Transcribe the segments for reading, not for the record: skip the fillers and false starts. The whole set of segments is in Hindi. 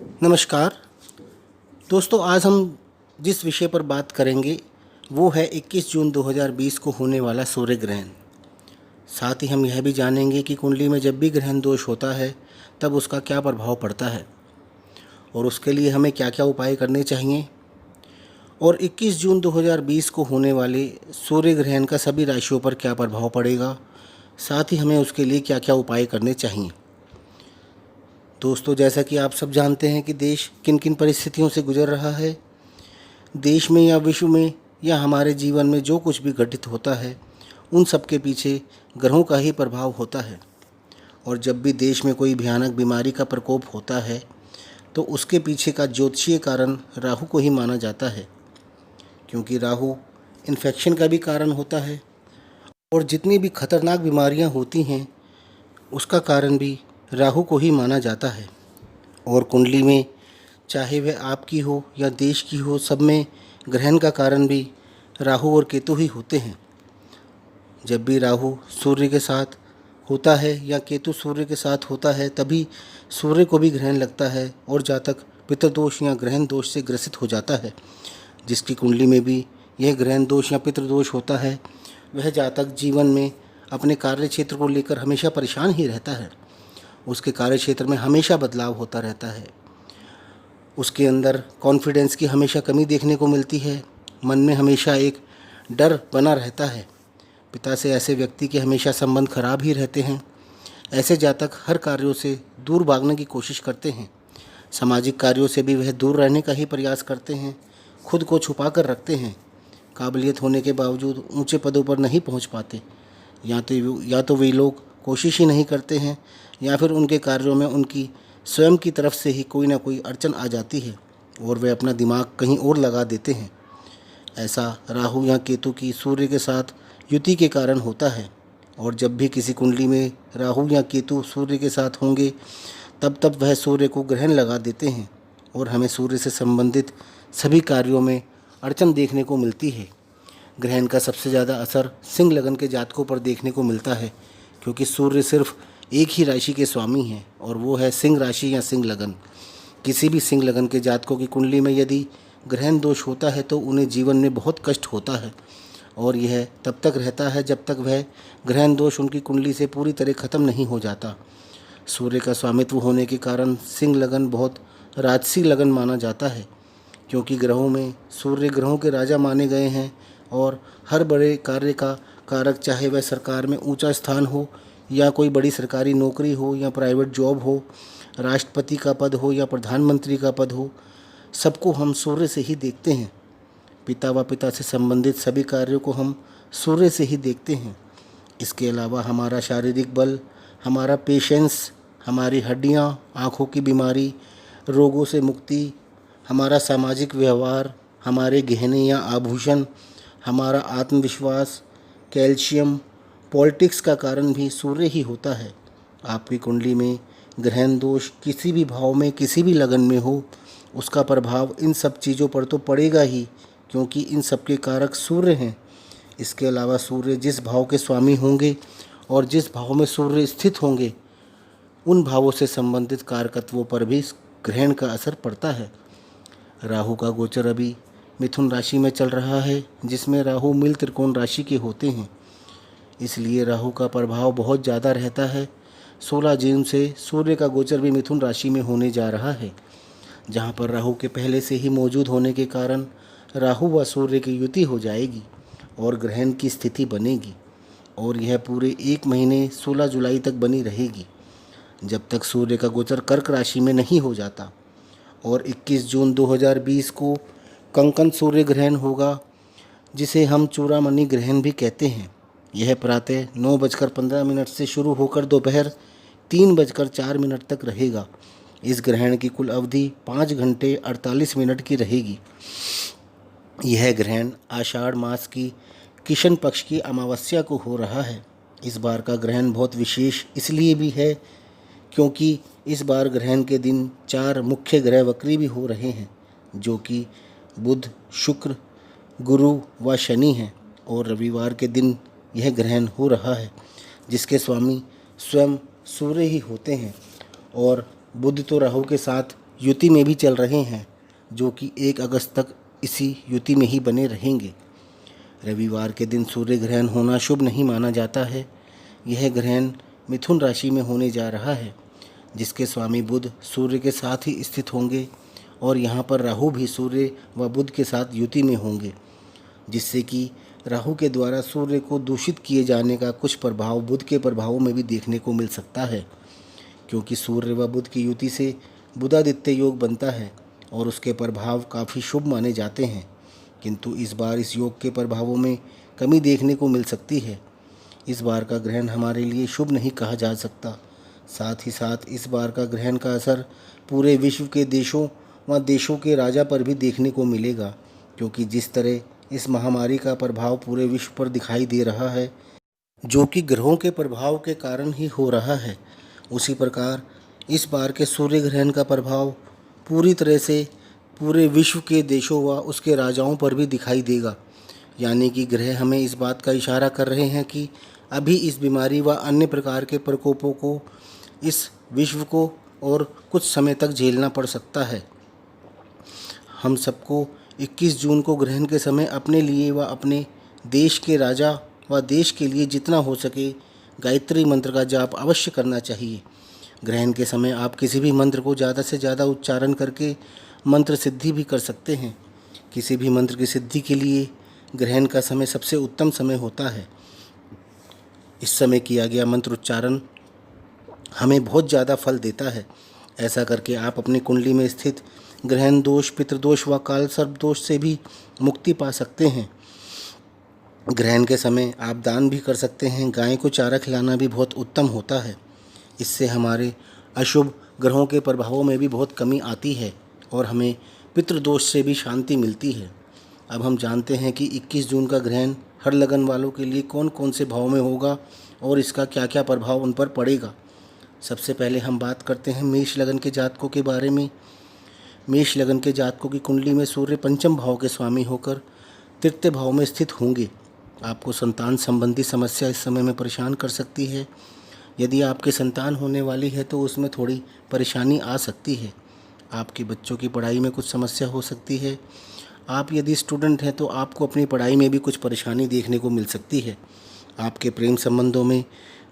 नमस्कार दोस्तों, आज हम जिस विषय पर बात करेंगे वो है 21 जून 2020 को होने वाला सूर्य ग्रहण। साथ ही हम यह भी जानेंगे कि कुंडली में जब भी ग्रहण दोष होता है तब उसका क्या प्रभाव पड़ता है और उसके लिए हमें क्या क्या उपाय करने चाहिए, और 21 जून 2020 को होने वाले सूर्य ग्रहण का सभी राशियों पर क्या प्रभाव पड़ेगा, साथ ही हमें उसके लिए क्या क्या उपाय करने चाहिए। दोस्तों, जैसा कि आप सब जानते हैं कि देश किन किन परिस्थितियों से गुजर रहा है। देश में या विश्व में या हमारे जीवन में जो कुछ भी घटित होता है उन सब के पीछे ग्रहों का ही प्रभाव होता है। और जब भी देश में कोई भयानक बीमारी का प्रकोप होता है तो उसके पीछे का ज्योतिषीय कारण राहु को ही माना जाता है, क्योंकि राहु इन्फेक्शन का भी कारण होता है और जितनी भी खतरनाक बीमारियां होती हैं उसका कारण भी राहु को ही माना जाता है। और कुंडली में चाहे वह आपकी हो या देश की हो, सब में ग्रहण का कारण भी राहु और केतु ही होते हैं। जब भी राहु सूर्य के साथ होता है या केतु सूर्य के साथ होता है तभी सूर्य को भी ग्रहण लगता है और जातक पितृदोष या ग्रहण दोष से ग्रसित हो जाता है। जिसकी कुंडली में भी यह ग्रहण दोष या पितृदोष होता है वह जातक जीवन में अपने कार्य क्षेत्र को लेकर हमेशा परेशान ही रहता है। उसके कार्य क्षेत्र में हमेशा बदलाव होता रहता है। उसके अंदर कॉन्फिडेंस की हमेशा कमी देखने को मिलती है। मन में हमेशा एक डर बना रहता है। पिता से ऐसे व्यक्ति के हमेशा संबंध खराब ही रहते हैं। ऐसे जातक हर कार्यों से दूर भागने की कोशिश करते हैं। सामाजिक कार्यों से भी वह दूर रहने का ही प्रयास करते हैं। खुद को छुपा कर रखते हैं। काबिलियत होने के बावजूद ऊंचे पदों पर नहीं पहुंच पाते। या तो वे लोग कोशिश ही नहीं करते हैं या फिर उनके कार्यों में उनकी स्वयं की तरफ से ही कोई ना कोई अड़चन आ जाती है और वे अपना दिमाग कहीं और लगा देते हैं। ऐसा राहु या केतु की सूर्य के साथ युति के कारण होता है। और जब भी किसी कुंडली में राहु या केतु सूर्य के साथ होंगे तब तब वह सूर्य को ग्रहण लगा देते हैं और हमें सूर्य से संबंधित सभी कार्यों में अड़चन देखने को मिलती है। ग्रहण का सबसे ज़्यादा असर सिंह लगन के जातकों पर देखने को मिलता है, क्योंकि सूर्य सिर्फ एक ही राशि के स्वामी हैं और वो है सिंह राशि या सिंह लगन। किसी भी सिंह लगन के जातकों की कुंडली में यदि ग्रहण दोष होता है तो उन्हें जीवन में बहुत कष्ट होता है और यह तब तक रहता है जब तक वह ग्रहण दोष उनकी कुंडली से पूरी तरह ख़त्म नहीं हो जाता। सूर्य का स्वामित्व होने के कारण सिंह लगन बहुत राजसी लगन माना जाता है, क्योंकि ग्रहों में सूर्य ग्रहों के राजा माने गए हैं और हर बड़े कार्य का कारक, चाहे वह सरकार में ऊंचा स्थान हो या कोई बड़ी सरकारी नौकरी हो या प्राइवेट जॉब हो, राष्ट्रपति का पद हो या प्रधानमंत्री का पद हो, सबको हम सूर्य से ही देखते हैं। पिता व पिता से संबंधित सभी कार्यों को हम सूर्य से ही देखते हैं। इसके अलावा हमारा शारीरिक बल, हमारा पेशेंस, हमारी हड्डियाँ, आँखों की बीमारी, रोगों से मुक्ति, हमारा सामाजिक व्यवहार, हमारे गहने या आभूषण, हमारा आत्मविश्वास, कैल्शियम, पॉलिटिक्स का कारण भी सूर्य ही होता है। आपकी कुंडली में ग्रहण दोष किसी भी भाव में, किसी भी लगन में हो, उसका प्रभाव इन सब चीज़ों पर तो पड़ेगा ही, क्योंकि इन सब के कारक सूर्य हैं। इसके अलावा सूर्य जिस भाव के स्वामी होंगे और जिस भाव में सूर्य स्थित होंगे उन भावों से संबंधित कारकत्वों पर भी ग्रहण का असर पड़ता है। राहु का गोचर अभी मिथुन राशि में चल रहा है, जिसमें राहु मिल त्रिकोण राशि के होते हैं। इसलिए राहु का प्रभाव बहुत ज़्यादा रहता है। 16 जून से सूर्य का गोचर भी मिथुन राशि में होने जा रहा है, जहाँ पर राहु के पहले से ही मौजूद होने के कारण राहु व सूर्य की युति हो जाएगी और ग्रहण की स्थिति बनेगी और यह पूरे 1 महीने 16 जुलाई तक बनी रहेगी, जब तक सूर्य का गोचर कर्क राशि में नहीं हो जाता। और 21 जून 2020 को कंकन सूर्य ग्रहण होगा, जिसे हम चूड़ामणि ग्रहण भी कहते हैं। यह प्रातः 9:15 से शुरू होकर दोपहर 3:04 तक रहेगा। इस ग्रहण की कुल अवधि 5 घंटे 48 मिनट की रहेगी। यह ग्रहण आषाढ़ मास की किशन पक्ष की अमावस्या को हो रहा है। इस बार का ग्रहण बहुत विशेष इसलिए भी है क्योंकि इस बार ग्रहण के दिन 4 मुख्य ग्रह वक्री भी हो रहे हैं, जो कि बुध, शुक्र, गुरु व शनि हैं। और रविवार के दिन यह ग्रहण हो रहा है, जिसके स्वामी स्वयं सूर्य ही होते हैं। और बुध तो राहु के साथ युति में भी चल रहे हैं, जो कि 1 अगस्त तक इसी युति में ही बने रहेंगे। रविवार के दिन सूर्य ग्रहण होना शुभ नहीं माना जाता है। यह ग्रहण मिथुन राशि में होने जा रहा है, जिसके स्वामी बुध सूर्य के साथ ही स्थित होंगे और यहाँ पर राहु भी सूर्य व बुध के साथ युति में होंगे, जिससे कि राहु के द्वारा सूर्य को दूषित किए जाने का कुछ प्रभाव बुध के प्रभावों में भी देखने को मिल सकता है, क्योंकि सूर्य व बुध की युति से बुधादित्य योग बनता है और उसके प्रभाव काफ़ी शुभ माने जाते हैं। किंतु इस बार इस योग के प्रभावों में कमी देखने को मिल सकती है। इस बार का ग्रहण हमारे लिए शुभ नहीं कहा जा सकता। साथ ही साथ इस बार का ग्रहण का असर पूरे विश्व के देशों व देशों के राजा पर भी देखने को मिलेगा, क्योंकि जिस तरह इस महामारी का प्रभाव पूरे विश्व पर दिखाई दे रहा है, जो कि ग्रहों के प्रभाव के कारण ही हो रहा है, उसी प्रकार इस बार के सूर्य ग्रहण का प्रभाव पूरी तरह से पूरे विश्व के देशों व उसके राजाओं पर भी दिखाई देगा। यानी कि ग्रह हमें इस बात का इशारा कर रहे हैं कि अभी इस बीमारी व अन्य प्रकार के प्रकोपों को इस विश्व को और कुछ समय तक झेलना पड़ सकता है। हम सबको 21 जून को ग्रहण के समय अपने लिए व अपने देश के राजा व देश के लिए जितना हो सके गायत्री मंत्र का जाप अवश्य करना चाहिए। ग्रहण के समय आप किसी भी मंत्र को ज़्यादा से ज़्यादा उच्चारण करके मंत्र सिद्धि भी कर सकते हैं। किसी भी मंत्र की सिद्धि के लिए ग्रहण का समय सबसे उत्तम समय होता है। इस समय किया गया मंत्र उच्चारण हमें बहुत ज़्यादा फल देता है। ऐसा करके आप अपनी कुंडली में स्थित ग्रहण दोष, पितृदोष व काल सर्प दोष से भी मुक्ति पा सकते हैं। ग्रहण के समय आप दान भी कर सकते हैं। गाय को चारा खिलाना भी बहुत उत्तम होता है। इससे हमारे अशुभ ग्रहों के प्रभावों में भी बहुत कमी आती है और हमें पितृदोष से भी शांति मिलती है। अब हम जानते हैं कि 21 जून का ग्रहण हर लगन वालों के लिए कौन कौन से भाव में होगा और इसका क्या क्या प्रभाव उन पर पड़ेगा। सबसे पहले हम बात करते हैं मेष लगन के जातकों के बारे में। मेष लगन के जातकों की कुंडली में सूर्य पंचम भाव के स्वामी होकर तृतीय भाव में स्थित होंगे। आपको संतान संबंधी समस्या इस समय में परेशान कर सकती है। यदि आपकी संतान होने वाली है तो उसमें थोड़ी परेशानी आ सकती है। आपके बच्चों की पढ़ाई में कुछ समस्या हो सकती है। आप यदि स्टूडेंट हैं तो आपको अपनी पढ़ाई में भी कुछ परेशानी देखने को मिल सकती है। आपके प्रेम संबंधों में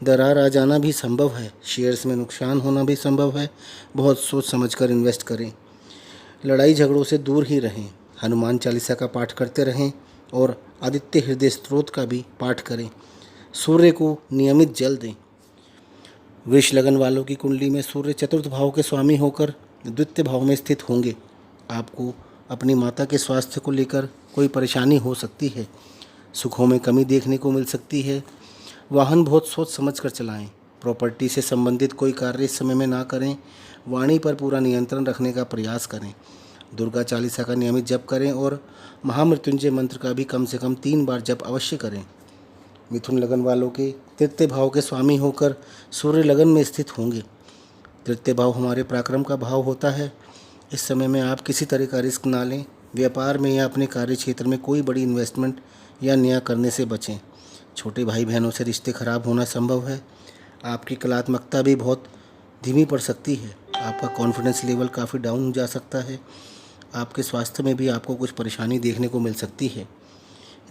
दरार आ जाना भी संभव है। शेयर्स में नुकसान होना भी संभव है। बहुत सोच समझकर इन्वेस्ट करें। लड़ाई झगड़ों से दूर ही रहें। हनुमान चालीसा का पाठ करते रहें और आदित्य हृदय स्तोत्र का भी पाठ करें। सूर्य को नियमित जल दें। वृष लगन वालों की कुंडली में सूर्य चतुर्थ भाव के स्वामी होकर द्वितीय भाव में स्थित होंगे। आपको अपनी माता के स्वास्थ्य को लेकर कोई परेशानी हो सकती है। सुखों में कमी देखने को मिल सकती है। वाहन बहुत सोच समझ कर चलाएं। प्रॉपर्टी से संबंधित कोई कार्य इस समय में ना करें। वाणी पर पूरा नियंत्रण रखने का प्रयास करें। दुर्गा चालीसा का नियमित जप करें और महामृत्युंजय मंत्र का भी कम से कम 3 बार जप अवश्य करें। मिथुन लगन वालों के तृतीय भाव के स्वामी होकर सूर्य लगन में स्थित होंगे। तृतीय भाव हमारे पराक्रम का भाव होता है। इस समय में आप किसी तरह का रिस्क ना लें। व्यापार में या अपने कार्य क्षेत्र में कोई बड़ी इन्वेस्टमेंट या नया करने से बचें। छोटे भाई बहनों से रिश्ते खराब होना संभव है। आपकी कलात्मकता भी बहुत धीमी पड़ सकती है। आपका कॉन्फिडेंस लेवल काफ़ी डाउन हो जा सकता है। आपके स्वास्थ्य में भी आपको कुछ परेशानी देखने को मिल सकती है।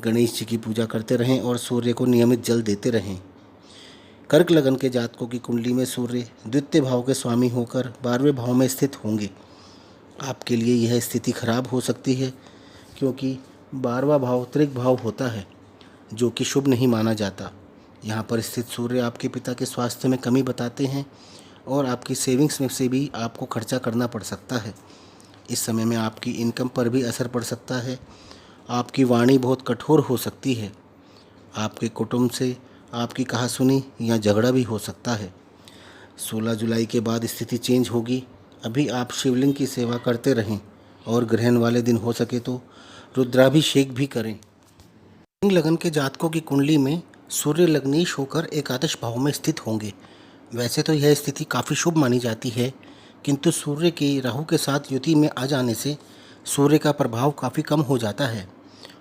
गणेश जी की पूजा करते रहें और सूर्य को नियमित जल देते रहें। कर्क लगन के जातकों की कुंडली में सूर्य द्वितीय भाव के स्वामी होकर 12वें भाव में स्थित होंगे। आपके लिए यह स्थिति खराब हो सकती है, क्योंकि 12वां भाव त्रिक भाव होता है, जो कि शुभ नहीं माना जाता। यहाँ पर स्थित सूर्य आपके पिता के स्वास्थ्य में कमी बताते हैं और आपकी सेविंग्स में से भी आपको खर्चा करना पड़ सकता है। इस समय में आपकी इनकम पर भी असर पड़ सकता है। आपकी वाणी बहुत कठोर हो सकती है। आपके कुटुंब से आपकी कहासुनी या झगड़ा भी हो सकता है। 16 जुलाई के बाद स्थिति चेंज होगी। अभी आप शिवलिंग की सेवा करते रहें और ग्रहण वाले दिन हो सके तो रुद्राभिषेक भी करें। सिंह लगन के जातकों की कुंडली में सूर्य लग्नेश होकर एकादश भाव में स्थित होंगे। वैसे तो यह स्थिति काफ़ी शुभ मानी जाती है, किंतु सूर्य के राहु के साथ युति में आ जाने से सूर्य का प्रभाव काफ़ी कम हो जाता है।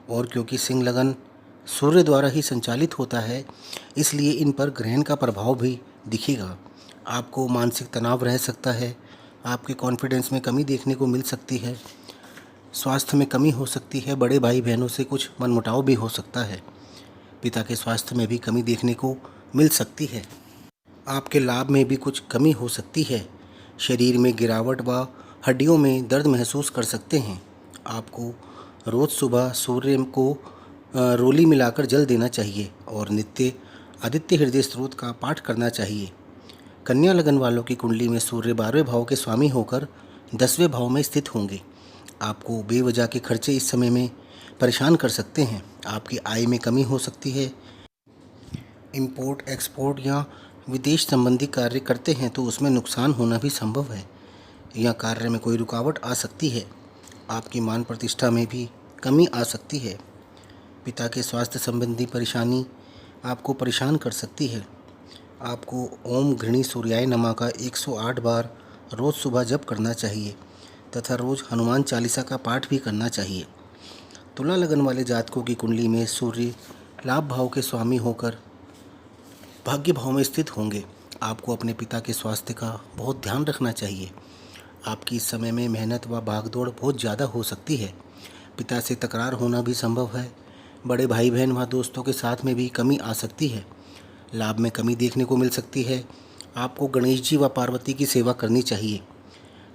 और क्योंकि सिंह लगन सूर्य द्वारा ही संचालित होता है, इसलिए इन पर ग्रहण का प्रभाव भी दिखेगा। आपको मानसिक तनाव रह सकता है। आपके कॉन्फिडेंस में कमी देखने को मिल सकती है। स्वास्थ्य में कमी हो सकती है। बड़े भाई बहनों से कुछ मनमुटाव भी हो सकता है। पिता के स्वास्थ्य में भी कमी देखने को मिल सकती है। आपके लाभ में भी कुछ कमी हो सकती है। शरीर में गिरावट व हड्डियों में दर्द महसूस कर सकते हैं। आपको रोज़ सुबह सूर्य को रोली मिलाकर जल देना चाहिए और नित्य आदित्य हृदय स्त्रोत का पाठ करना चाहिए। कन्या लगन वालों की कुंडली में सूर्य 12वें भाव के स्वामी होकर 10वें भाव में स्थित होंगे। आपको बेवजह के खर्चे इस समय में परेशान कर सकते हैं। आपकी आय में कमी हो सकती है। इंपोर्ट एक्सपोर्ट या विदेश संबंधी कार्य करते हैं तो उसमें नुकसान होना भी संभव है या कार्य में कोई रुकावट आ सकती है। आपकी मान प्रतिष्ठा में भी कमी आ सकती है। पिता के स्वास्थ्य संबंधी परेशानी आपको परेशान कर सकती है। आपको ओम घृणी सूर्याय नमः का 108 बार रोज़ सुबह जप करना चाहिए तथा रोज़ हनुमान चालीसा का पाठ भी करना चाहिए। तुला लगन वाले जातकों की कुंडली में सूर्य लाभ भाव के स्वामी होकर भाग्य भाव में स्थित होंगे। आपको अपने पिता के स्वास्थ्य का बहुत ध्यान रखना चाहिए। आपकी इस समय में मेहनत व भागदौड़ बहुत ज़्यादा हो सकती है। पिता से तकरार होना भी संभव है। बड़े भाई बहन व दोस्तों के साथ में भी कमी आ सकती है। लाभ में कमी देखने को मिल सकती है। आपको गणेश जी व पार्वती की सेवा करनी चाहिए।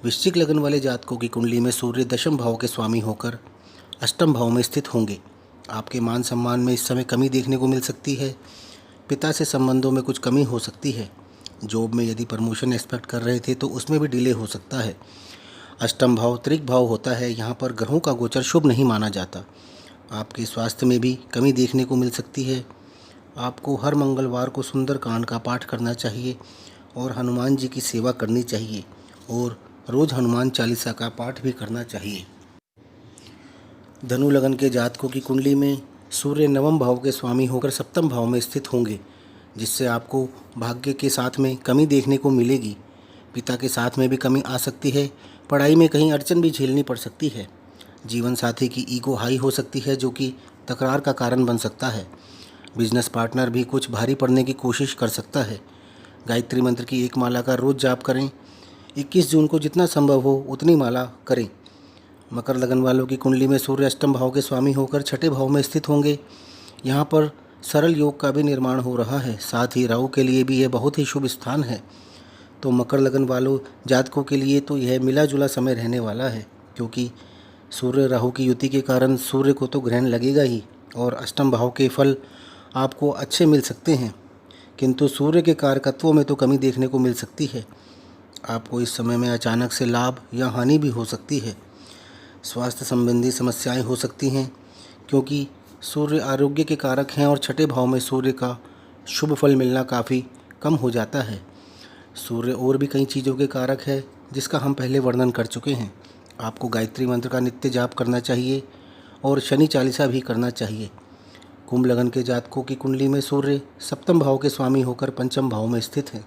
वृश्चिक लगन वाले जातकों की कुंडली में सूर्य 10वें भाव के स्वामी होकर 8वें भाव में स्थित होंगे। आपके मान सम्मान में इस समय कमी देखने को मिल सकती है। पिता से संबंधों में कुछ कमी हो सकती है। जॉब में यदि प्रमोशन एक्सपेक्ट कर रहे थे तो उसमें भी डिले हो सकता है। 8वां भाव त्रिक भाव होता है। यहाँ पर ग्रहों का गोचर शुभ नहीं माना जाता। आपके स्वास्थ्य में भी कमी देखने को मिल सकती है। आपको हर मंगलवार को सुंदरकांड का पाठ करना चाहिए और हनुमान जी की सेवा करनी चाहिए और रोज़ हनुमान चालीसा का पाठ भी करना चाहिए। धनु लगन के जातकों की कुंडली में सूर्य 9वें भाव के स्वामी होकर 7वें भाव में स्थित होंगे, जिससे आपको भाग्य के साथ में कमी देखने को मिलेगी। पिता के साथ में भी कमी आ सकती है। पढ़ाई में कहीं अड़चन भी झेलनी पड़ सकती है। जीवन साथी की ईगो हाई हो सकती है, जो कि तकरार का कारण बन सकता है। बिजनेस पार्टनर भी कुछ भारी पड़ने की कोशिश कर सकता है। गायत्री मंत्र की एक माला का रोज़ जाप करें। 21 जून को जितना संभव हो उतनी माला करें। मकर लगन वालों की कुंडली में सूर्य 8वें भाव के स्वामी होकर 6ठे भाव में स्थित होंगे। यहाँ पर सरल योग का भी निर्माण हो रहा है। साथ ही राहु के लिए भी यह बहुत ही शुभ स्थान है। तो मकर लगन वालों जातकों के लिए तो यह मिला जुला समय रहने वाला है, क्योंकि सूर्य राहु की युति के कारण सूर्य को तो ग्रहण लगेगा ही और 8वें भाव के फल आपको अच्छे मिल सकते हैं, किंतु सूर्य के कारकत्वों में तो कमी देखने को मिल सकती है। आपको इस समय में अचानक से लाभ या हानि भी हो सकती है। स्वास्थ्य संबंधी समस्याएं हो सकती हैं, क्योंकि सूर्य आरोग्य के कारक हैं और 6ठे भाव में सूर्य का शुभ फल मिलना काफ़ी कम हो जाता है। सूर्य और भी कई चीज़ों के कारक है, जिसका हम पहले वर्णन कर चुके हैं। आपको गायत्री मंत्र का नित्य जाप करना चाहिए और शनि चालीसा भी करना चाहिए। कुंभ लगन के जातकों की कुंडली में सूर्य 7वें भाव के स्वामी होकर 5वें भाव में स्थित है।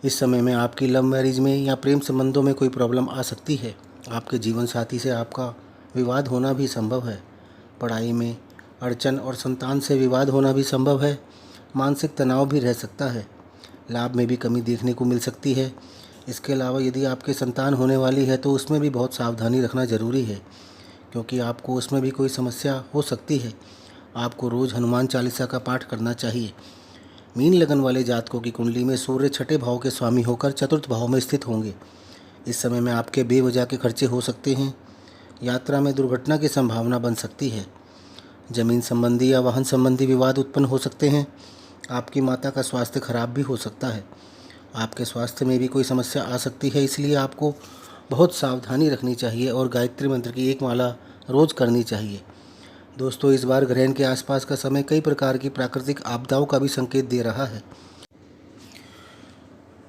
इस समय में आपकी लव मैरिज में या प्रेम संबंधों में कोई प्रॉब्लम आ सकती है। आपके जीवन साथी से आपका विवाद होना भी संभव है। पढ़ाई में अड़चन और संतान से विवाद होना भी संभव है। मानसिक तनाव भी रह सकता है। लाभ में भी कमी देखने को मिल सकती है। इसके अलावा यदि आपके संतान होने वाली है तो उसमें भी बहुत सावधानी रखना ज़रूरी है, क्योंकि आपको उसमें भी कोई समस्या हो सकती है। आपको रोज़ हनुमान चालीसा का पाठ करना चाहिए। मीन लगन वाले जातकों की कुंडली में सूर्य 6ठे भाव के स्वामी होकर 4th भाव में स्थित होंगे। इस समय में आपके बेवजह के खर्चे हो सकते हैं। यात्रा में दुर्घटना की संभावना बन सकती है। जमीन संबंधी या वाहन संबंधी विवाद उत्पन्न हो सकते हैं। आपकी माता का स्वास्थ्य खराब भी हो सकता है। आपके स्वास्थ्य में भी कोई समस्या आ सकती है, इसलिए आपको बहुत सावधानी रखनी चाहिए और गायत्री मंत्र की एक माला रोज़ करनी चाहिए। दोस्तों, इस बार ग्रहण के आसपास का समय कई प्रकार की प्राकृतिक आपदाओं का भी संकेत दे रहा है।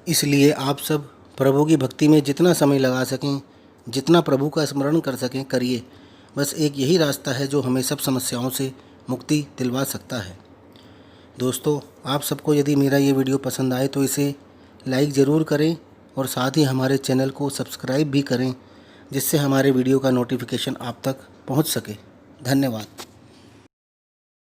इसलिए आप सब प्रभु की भक्ति में जितना समय लगा सकें, जितना प्रभु का स्मरण कर सकें, करिए। बस एक यही रास्ता है जो हमें सब समस्याओं से मुक्ति दिलवा सकता है। दोस्तों, आप सबको यदि मेरा ये वीडियो पसंद आए तो इसे लाइक ज़रूर करें और साथ ही हमारे चैनल को सब्सक्राइब भी करें, जिससे हमारे वीडियो का नोटिफिकेशन आप तक पहुंच सके। धन्यवाद।